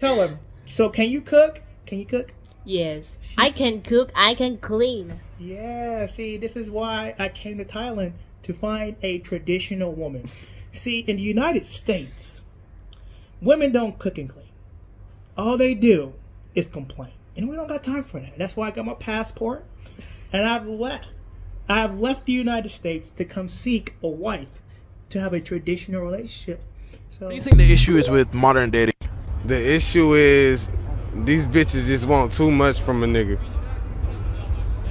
Tell him. So can you cook? Can you cook? Yes. I can cook, I can clean. Yeah, see, this is why I came to Thailand, to find a traditional woman. See, in the United States, women don't cook and clean. All they do is complain. And we don't got time for that. That's why I got my passport. And I've left the United States to come seek a wife to have a traditional relationship. So, What do you think the issue is with modern dating? The issue is these bitches just want too much from a nigga.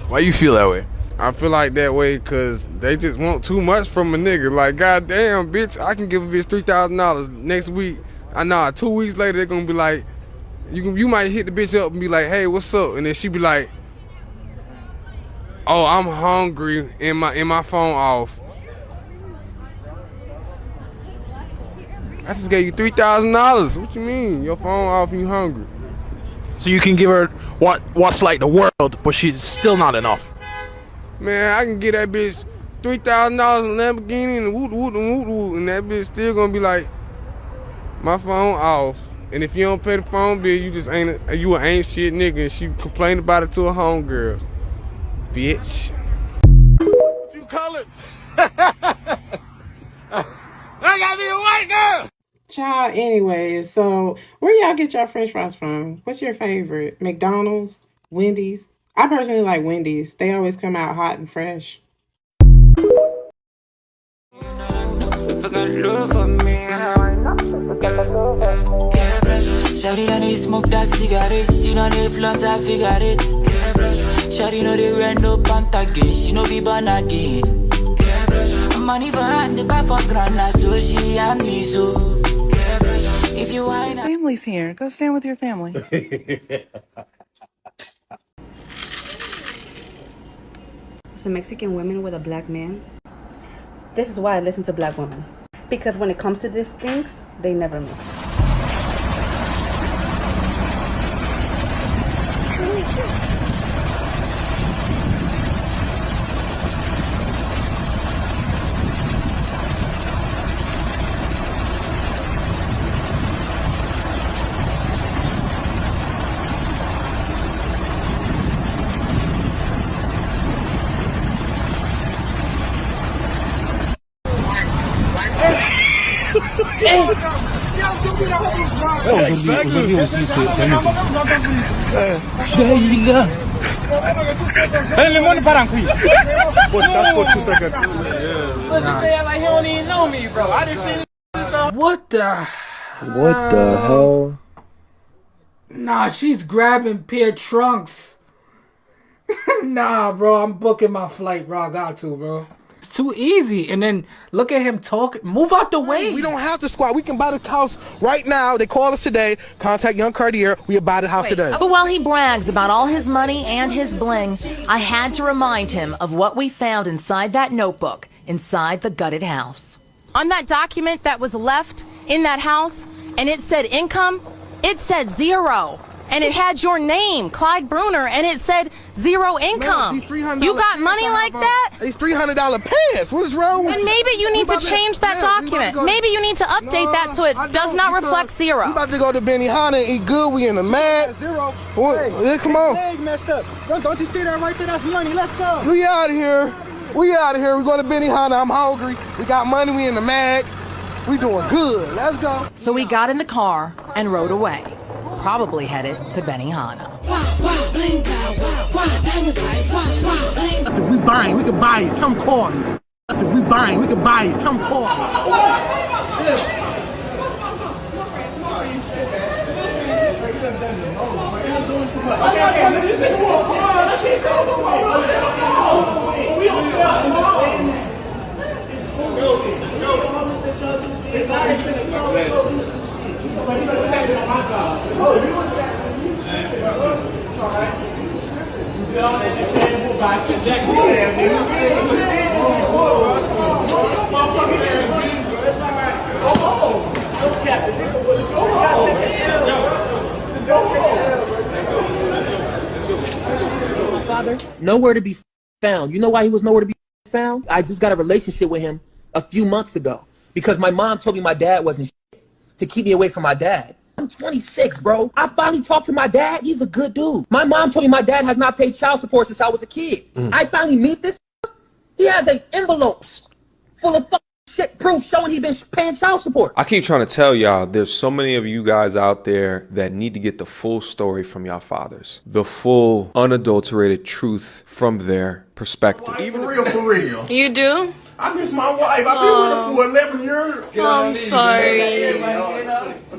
Why you feel that way? I feel like that way because they just want too much from a nigga. Like, goddamn, bitch, I can give a bitch $3,000 next week. I know 2 weeks later they're gonna be like, you might hit the bitch up and be like, hey, what's up? And then she be like, oh, I'm hungry, and my phone off. I just gave you $3,000. What you mean? Your phone off and you hungry? So you can give her what's like the world, but she's still not enough. Man, I can get that bitch $3,000 in Lamborghini and woot woot and woot woot, and that bitch still gonna be like, my phone off. And if you don't pay the phone bill, you ain't shit nigga. And she complained about it to her homegirls. Bitch. 2 colors. I gotta be a white girl. Child, anyways, so where y'all get your french fries from? What's your favorite? McDonald's? Wendy's? I personally like Wendy's. They always come out hot and fresh. Shawty know they smoke that cigarette, she know they flaunt I figure it. Shawty know they rent no pant again, she know be born again. Money behind the back for grand, so she and me so. If you whine, Family's here. Go stand with your family. Some Mexican women with a black man. This is why I listen to black women. Because when it comes to these things, they never miss. What the hell? Nah, she's grabbing pair trunks. Nah, bro, I'm booking my flight, bro. I got to, bro. It's too easy. And then look at him talk. Move out the way. We don't have to squat. We can buy the house right now. They call us today. Contact Young Cartier. We'll buy the house today. But while he brags about all his money and his bling, I had to remind him of what we found inside that notebook, inside the gutted house. On that document that was left in that house, and it said income, it said 0. And it had your name, Clyde Bruner, and it said 0 income. You got money like that? These $300 pants. What's wrong with you? And maybe you need to change that document. Maybe you need to update that so it does not reflect 0. We about to go to Benihana and eat good. We in the mat. 0. Hey, come on. Leg messed up. Don't you see that right there? That's money. Let's go. We out of here. We out of here. We going to Benihana. I'm hungry. We got money. We in the mag. We doing good. Let's go. So we got in the car and rode away. Probably headed to Benihana. We buying, we can buy it. Come call me. We buying, we can buy it. Come call me. My father, nowhere to be found. You know why he was nowhere to be found? I just got a relationship with him a few months ago because my mom told me my dad wasn't shit, to keep me away from my dad. I'm 26, bro. I finally talked to my dad. He's a good dude. My mom told me my dad has not paid child support since I was a kid. I finally meet this. He has envelopes full of shit proof showing he's been paying child support. I keep trying to tell y'all, there's so many of you guys out there that need to get the full story from y'all fathers. The full, unadulterated truth from their perspective. Even for real. You do? I miss my wife. I've been with her for 11 years. Get on I'm knees, sorry.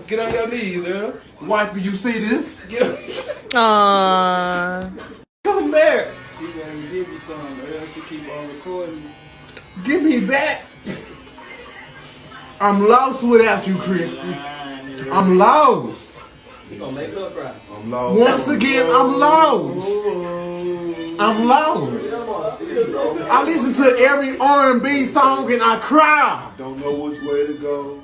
Get on your knees, man. Wife, you see this? Aww. Come back. Give me back. I'm lost without you, Crispy. I'm lost. You gonna make her cry. I'm lost. Once again, I'm lost. I'm lost. I listen to every R&B song and I cry. Don't know which way to go.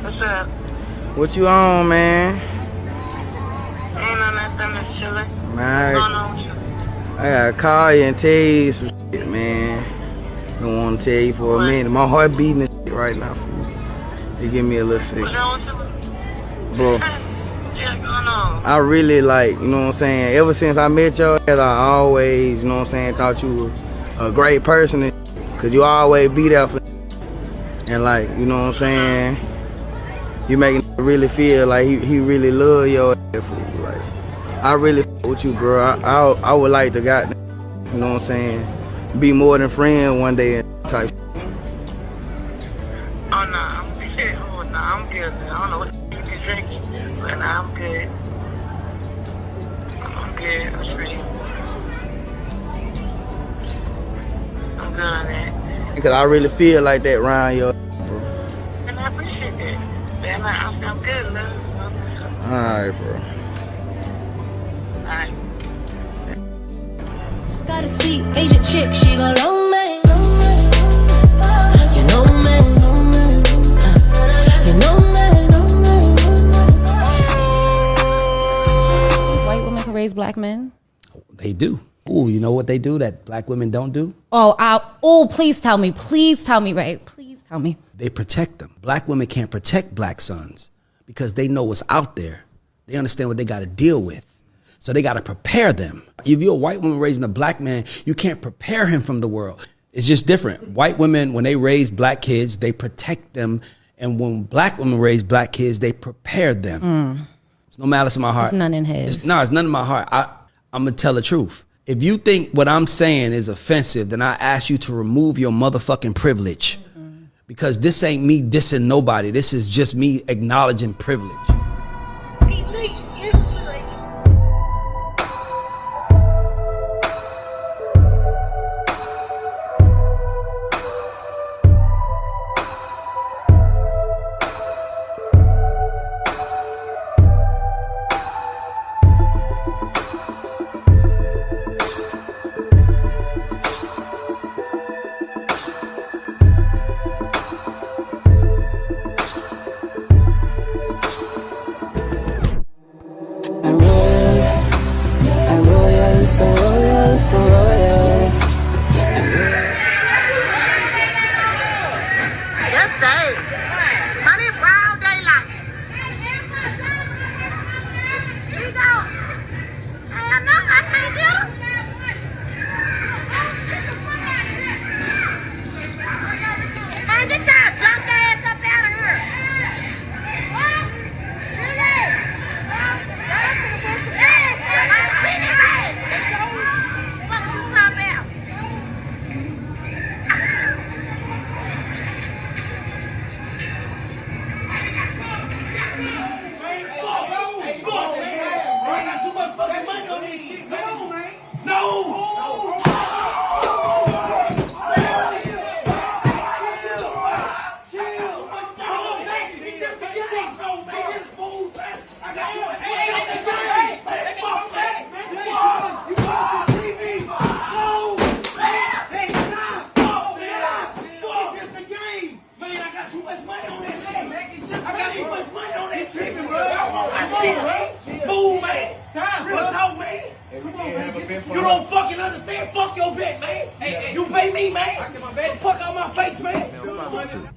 What's up? What you on, man? Ain't no nothing, just chillin'. Man, What's going on with you? I gotta call you and tell you some shit, man. Don't want to tell you for a minute. My heart beating and shit right now for you. It give me a little sick. What's wrong with you? Bro, Yeah, going on. I really like, you know what I'm saying, ever since I met your ass, I always, you know what I'm saying, thought you were a great person and shit, cause you always be there for and like, you know what I'm saying, you make him really feel like he really love your ass. Like, I really with you, bro. I would like to got, you know what I'm saying, be more than friends one day and type. Oh, no, I'm good. Oh, no, I'm good, man. I don't know what you can drink, but no, I'm good. I'm good. I'm straight. I'm good on that. Because I really feel like that around your. And I appreciate that. Man, I'm good, man. Alright, bro. Alright. Got a sweet Asian chick, she gon' know me. You know me, you know me. White women can raise black men? They do. Ooh, you know what they do that black women don't do? Please tell me, Ray. Please tell me. They protect them. Black women can't protect black sons because they know what's out there. They understand what they got to deal with. So they got to prepare them. If you're a white woman raising a black man, you can't prepare him from the world. It's just different. White women, when they raise black kids, they protect them. And when black women raise black kids, they prepare them. It's no malice in my heart. It's none in his. It's none in my heart. I'm going to tell the truth. If you think what I'm saying is offensive, then I ask you to remove your motherfucking privilege. Because this ain't me dissing nobody. This is just me acknowledging privilege. pay me, man. Get the fuck out my face, man.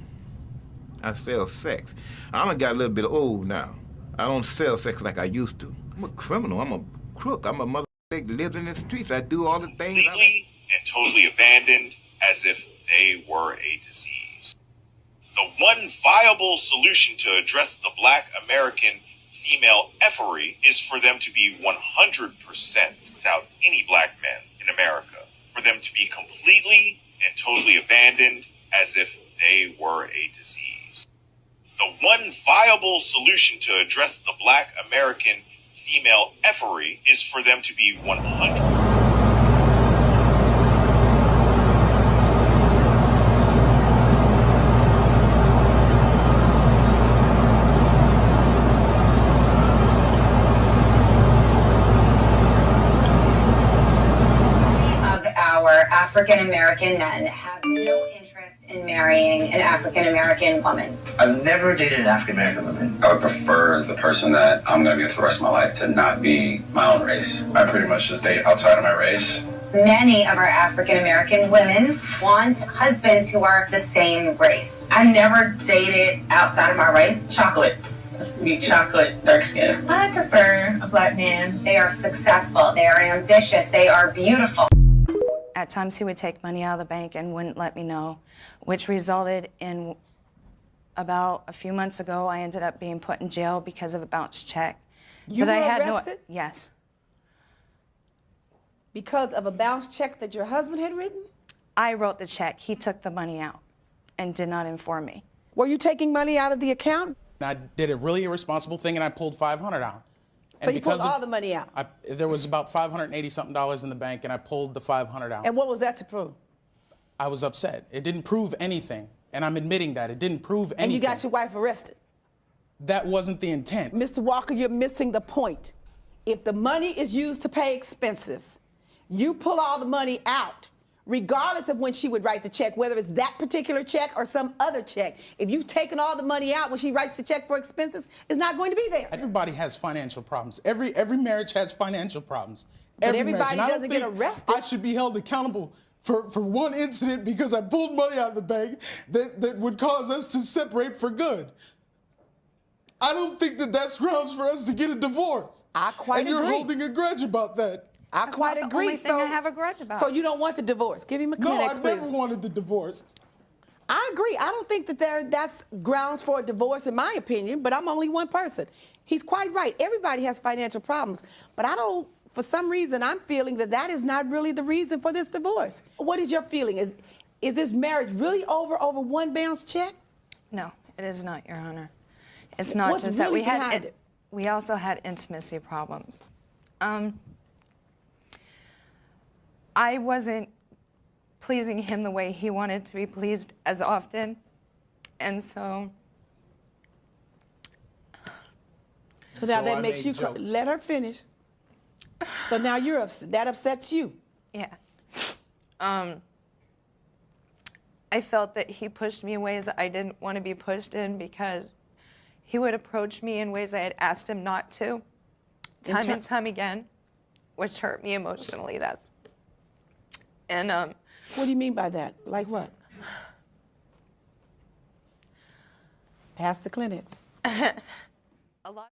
I sell sex. I done got a little bit old now. I don't sell sex like I used to. I'm a criminal. I'm a crook. I'm a mother that lives in the streets. I do all the things. Completely and totally abandoned as if they were a disease. The one viable solution to address the Black American female effery is for them to be 100% without any black men in America. For them to be completely and totally abandoned as if they were a disease. The one viable solution to address the Black American female effery is for them to be 100%. African American men have no interest in marrying an African American woman. I've never dated an African American woman. I would prefer the person that I'm going to be with the rest of my life to not be my own race. I pretty much just date outside of my race. Many of our African American women want husbands who are the same race. I never dated outside of my race. Chocolate. Has to be chocolate, dark skin. I prefer a black man. They are successful. They are ambitious. They are beautiful. At times he would take money out of the bank and wouldn't let me know, which resulted in about a few months ago, I ended up being put in jail because of a bounced check. You were arrested? Yes. Because of a bounced check that your husband had written? I wrote the check. He took the money out and did not inform me. Were you taking money out of the account? I did a really irresponsible thing and I pulled $500 out. So you pulled all the money out? There was about $580-something in the bank, and I pulled the $500 out. And what was that to prove? I was upset. It didn't prove anything, and I'm admitting that. It didn't prove anything. And you got your wife arrested? That wasn't the intent. Mr. Walker, you're missing the point. If the money is used to pay expenses, you pull all the money out, regardless of when she would write the check, whether it's that particular check or some other check. If you've taken all the money out when she writes the check for expenses, it's not going to be there. Everybody has financial problems. Every marriage has financial problems. But everybody doesn't get arrested. I should be held accountable for one incident because I pulled money out of the bank that would cause us to separate for good. I don't think that's grounds for us to get a divorce. I quite agree. And you're holding a grudge about that. I quite agree. The only thing I have a grudge about. So you don't want the divorce? Give him a Kleenex, No, I please. never wanted the divorce. I agree. I don't think that's grounds for a divorce, in my opinion, but I'm only one person. He's quite right. Everybody has financial problems, but I don't, for some reason, I'm feeling that is not really the reason for this divorce. What is your feeling? Is this marriage really over one bounced check? No, it is not, Your Honor. It's not What's just really that behind it? We also had intimacy problems. I wasn't pleasing him the way he wanted to be pleased as often, and so. So now that makes you let her finish. So now you're upset. That upsets you. Yeah. I felt that he pushed me in ways that I didn't want to be pushed in because he would approach me in ways I had asked him not to, time and time again, which hurt me emotionally. And what do you mean by that? Like what? Pass the Kleenex. A lot.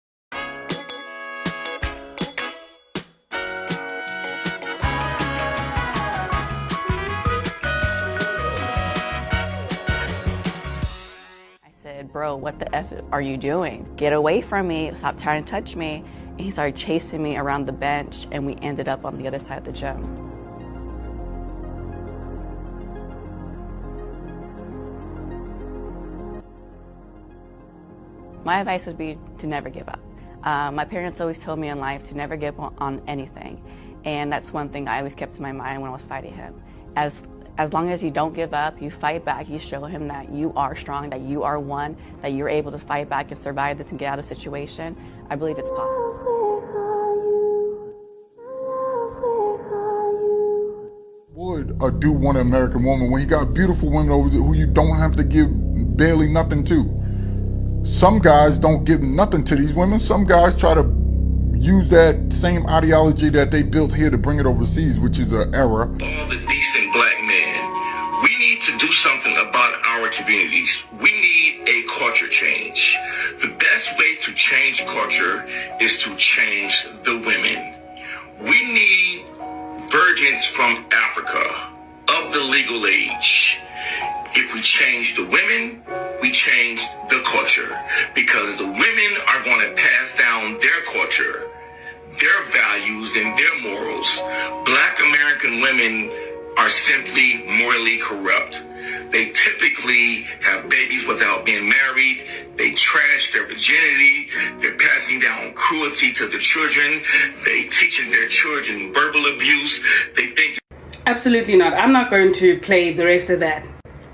I said, bro, what the F are you doing? Get away from me. Stop trying to touch me. And he started chasing me around the bench, and we ended up on the other side of the gym. My advice would be to never give up. My parents always told me in life to never give up on anything. And that's one thing I always kept in my mind when I was fighting him. As long as you don't give up, you fight back, you show him that you are strong, that you are one, that you're able to fight back and survive this and get out of the situation, I believe it's possible. Would do want an American woman when he got beautiful women over there who you don't have to give barely nothing to. Some guys don't give nothing to these women. Some guys try to use that same ideology that they built here to bring it overseas, which is an error. All the decent black men, we need to do something about our communities. We need a culture change. The best way to change culture is to change the women. We need virgins from Africa of the legal age. If we change the women, we change the culture, because the women are going to pass down their culture, their values, and their morals. Black American women are simply morally corrupt. They typically have babies without being married. They trash their virginity. They're passing down cruelty to the children. They teaching their children verbal abuse. They think... Absolutely not. I'm not going to play the rest of that.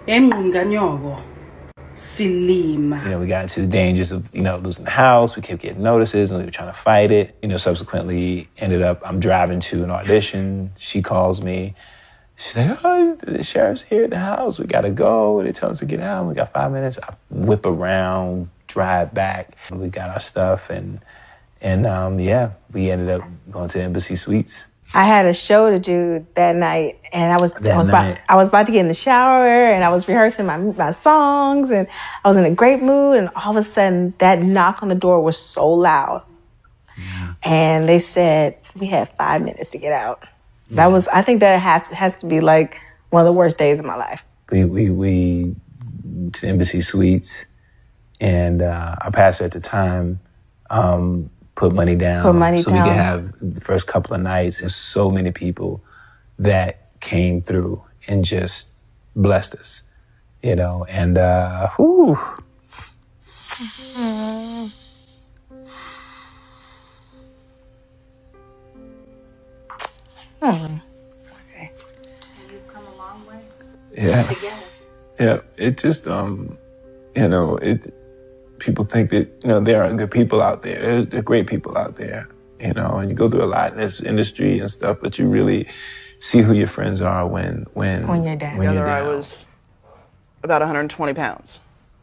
We got into the dangers of, losing the house. We kept getting notices and we were trying to fight it. Subsequently ended up, I'm driving to an audition. She calls me. She's like, oh, the sheriff's here at the house. We got to go. They tell us to get out. We got 5 minutes. I whip around, drive back. We got our stuff and we ended up going to Embassy Suites. I had a show to do that night, and I was about to get in the shower, and I was rehearsing my songs, and I was in a great mood, and all of a sudden, that knock on the door was so loud. Yeah. And they said, we had 5 minutes to get out. Yeah. I think that has to be like one of the worst days of my life. We to Embassy Suites, and our pastor at the time, put money down so we could have the first couple of nights. And so many people that came through and just blessed us, and whew. It's okay. You've come a long way. Yeah. Together. Yeah. It just, people think that, there are good people out there. There are great people out there, and you go through a lot in this industry and stuff, but you really see who your friends are when you're down. Together, I was about 120 pounds.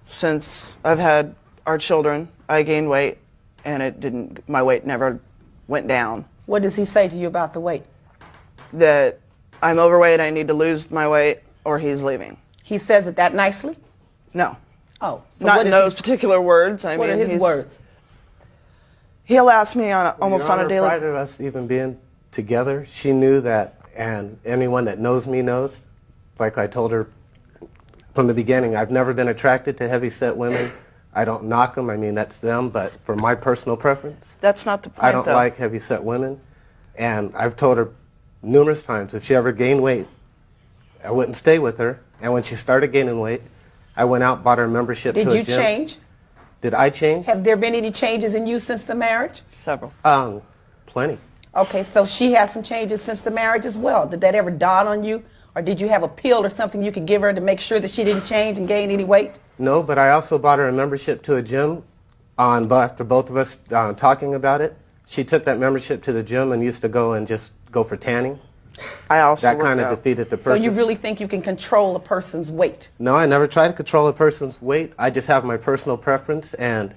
Since I've had our children, I gained weight, and my weight never went down. What does he say to you about the weight? That I'm overweight, I need to lose my weight, or he's leaving. He says it that nicely? No. Oh, so not in those particular words. What are his words? He'll ask me almost on a daily. Prior to us even being together, she knew that, and anyone that knows me knows. Like I told her from the beginning, I've never been attracted to heavy-set women. I don't knock them. I mean, that's them. But for my personal preference, that's not the point. I don't like heavy-set women, and I've told her numerous times if she ever gained weight, I wouldn't stay with her. And when she started gaining weight, I went out, bought her a membership to a gym. Did you change? Did I change? Have there been any changes in you since the marriage? Several. Plenty. Okay, so she has some changes since the marriage as well. Did that ever dawn on you? Or did you have a pill or something you could give her to make sure that she didn't change and gain any weight? No, but I also bought her a membership to a gym after both of us talking about it. She took that membership to the gym and used to go and just go for tanning. I also that kind of defeated the purpose. So you really think you can control a person's weight? No, I never try to control a person's weight. I just have my personal preference, and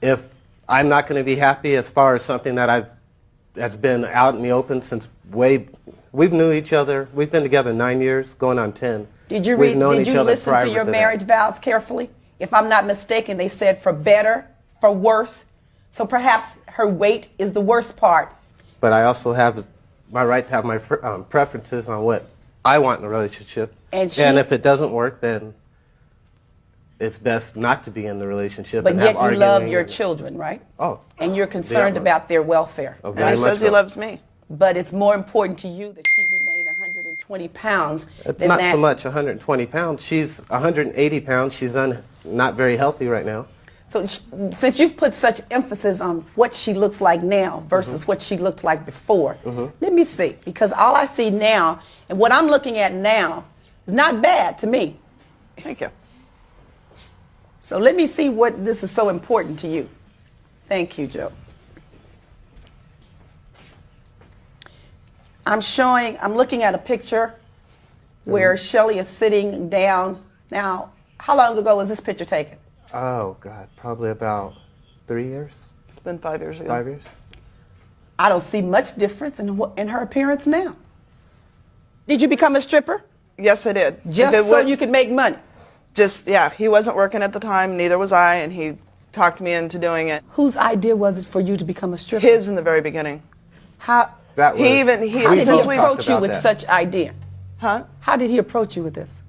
if I'm not going to be happy as far as something that's been out in the open since we've knew each other. We've been together 9 years, going on 10. Did you listen to your marriage vows carefully? If I'm not mistaken, they said for better, for worse. So perhaps her weight is the worst part. But I also have my right to have my preferences on what I want in a relationship. And if it doesn't work, then it's best not to be in the relationship. But yet you love your children, right? Oh. And you're concerned about their welfare. Oh, and he says he loves me. But it's more important to you that she remain 120 pounds than not so much 120 pounds. She's 180 pounds. She's not very healthy right now. So since you've put such emphasis on what she looks like now versus what she looked like before, let me see. Because all I see now and what I'm looking at now is not bad to me. Thank you. So let me see what this is so important to you. Thank you, Joe. I'm looking at a picture where Shelley is sitting down. Now, how long ago was this picture taken? Oh, God, probably about 3 years. It's been 5 years ago. 5 years. I don't see much difference in her appearance now. Did you become a stripper? Yes, I did. Just so you could make money? Just, yeah, he wasn't working at the time, neither was I, and he talked me into doing it. Whose idea was it for you to become a stripper? His in the very beginning. How How did he approach you with that. such idea? Huh? How did he approach you with this?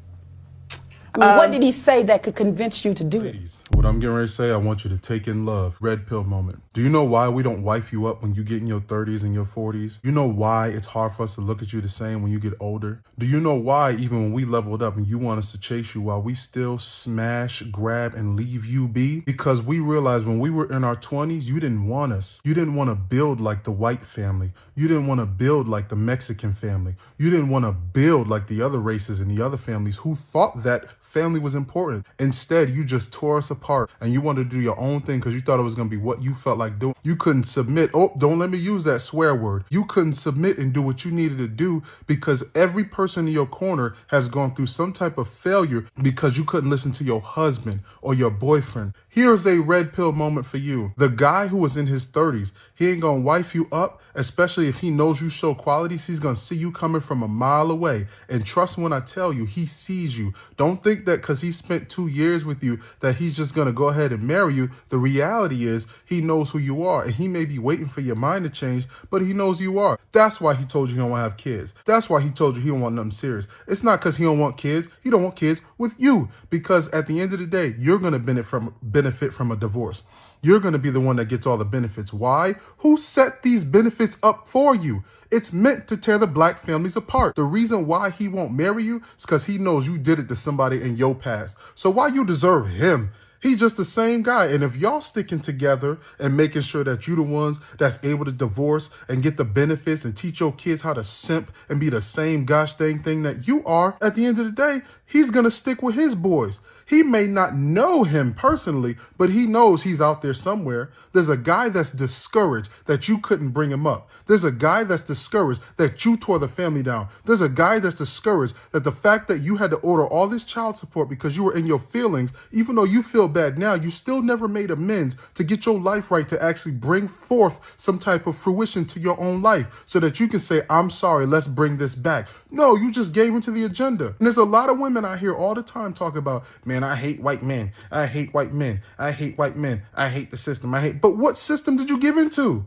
I mean, what did he say that could convince you to do it? What I'm getting ready to say, I want you to take in love. Red pill moment. Do you know why we don't wife you up when you get in your 30s and your 40s? You know why it's hard for us to look at you the same when you get older? Do you know why even when we leveled up and you want us to chase you while we still smash, grab, and leave you be? Because we realized when we were in our 20s, you didn't want us. You didn't want to build like the white family. You didn't want to build like the Mexican family. You didn't want to build like the other races and the other families who thought that family was important. Instead, you just tore us apart and you wanted to do your own thing because you thought it was going to be what you felt like doing. You couldn't submit. Oh, don't let me use that swear word. You couldn't submit and do what you needed to do because every person in your corner has gone through some type of failure because you couldn't listen to your husband or your boyfriend. Here's a red pill moment for you. The guy who was in his 30s, he ain't gonna wife you up, especially if he knows you show qualities. He's gonna see you coming from a mile away. And trust me when I tell you, he sees you. Don't think that because he spent 2 years with you that he's just gonna go ahead and marry you. The reality is he knows who you are, and he may be waiting for your mind to change, but he knows you are. That's why he told you he don't want to have kids. That's why he told you he don't want nothing serious. It's not because he don't want kids. He don't want kids with you, because at the end of the day, you're gonna benefit from a divorce. You're going to be the one that gets all the benefits. Why? Who set these benefits up for you? It's meant to tear the black families apart. The reason why he won't marry you is because he knows you did it to somebody in your past. So why you deserve him? He's just the same guy. And if y'all sticking together and making sure that you the ones that's able to divorce and get the benefits and teach your kids how to simp and be the same gosh dang thing that you are, at the end of the day, he's going to stick with his boys. He may not know him personally, but he knows he's out there somewhere. There's a guy that's discouraged that you couldn't bring him up. There's a guy that's discouraged that you tore the family down. There's a guy that's discouraged that the fact that you had to order all this child support because you were in your feelings, even though you feel bad now, you still never made amends to get your life right, to actually bring forth some type of fruition to your own life so that you can say, I'm sorry, let's bring this back. No, you just gave into the agenda. And there's a lot of women out here all the time talk about, man, I hate white men. I hate white men. I hate white men. I hate the system. But what system did you give into?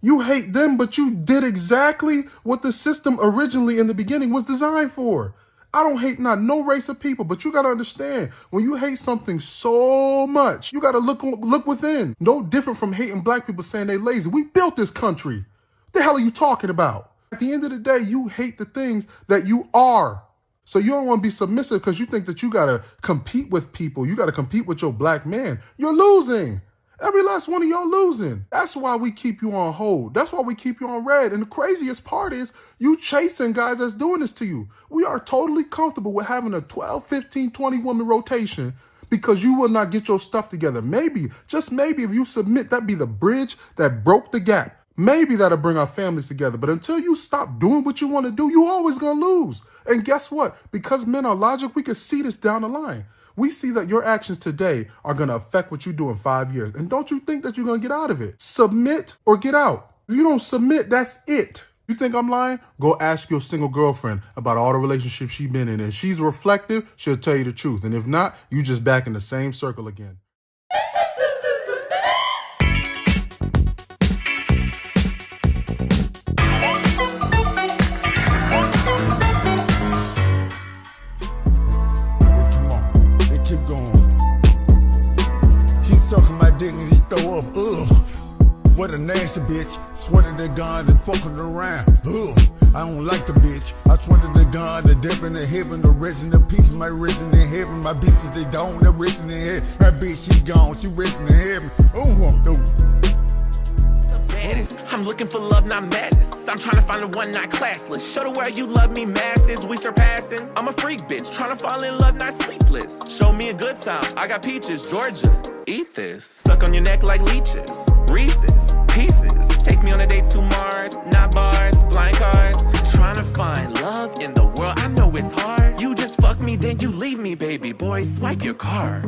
You hate them, but you did exactly what the system originally in the beginning was designed for. I don't hate not no race of people, but you got to understand, when you hate something so much, you got to look within. No different from hating black people saying they lazy. We built this country. What the hell are you talking about? At the end of the day, you hate the things that you are. So you don't want to be submissive because you think that you got to compete with people. You got to compete with your black man. You're losing. Every last one of y'all losing. That's why we keep you on hold. That's why we keep you on red. And the craziest part is you chasing guys that's doing this to you. We are totally comfortable with having a 12, 15, 20 woman rotation because you will not get your stuff together. Maybe, just maybe, if you submit, that'd be the bridge that broke the gap. Maybe that'll bring our families together. But until you stop doing what you want to do, you always going to lose. And guess what? Because men are logic, we can see this down the line. We see that your actions today are going to affect what you do in 5 years. And don't you think that you're going to get out of it? Submit or get out. If you don't submit, that's it. You think I'm lying? Go ask your single girlfriend about all the relationships she's been in. And if she's reflective, she'll tell you the truth. And if not, you just back in the same circle again. Throw up, ugh. What a nasty bitch. Swear to the God and fucking around. Ugh. I don't like the bitch. I swear to the God, the dip in the heaven, the rest in the peace, my risen in heaven. My bitches, they don't, they're risen in heaven. My bitch, she gone, she risen in heaven. I'm looking for love, not madness. I'm trying to find the one not classless. Show the world you love me, masses, we surpassing. I'm a freak bitch, trying to fall in love, not sleepless. Show me a good time, I got peaches, Georgia. Eat this, stuck on your neck like leeches. Reese's, pieces, take me on a date to Mars. Not bars, flying cars. Trying to find love in the world, I know it's hard. You just fuck me, then you leave me, baby boy, swipe your card.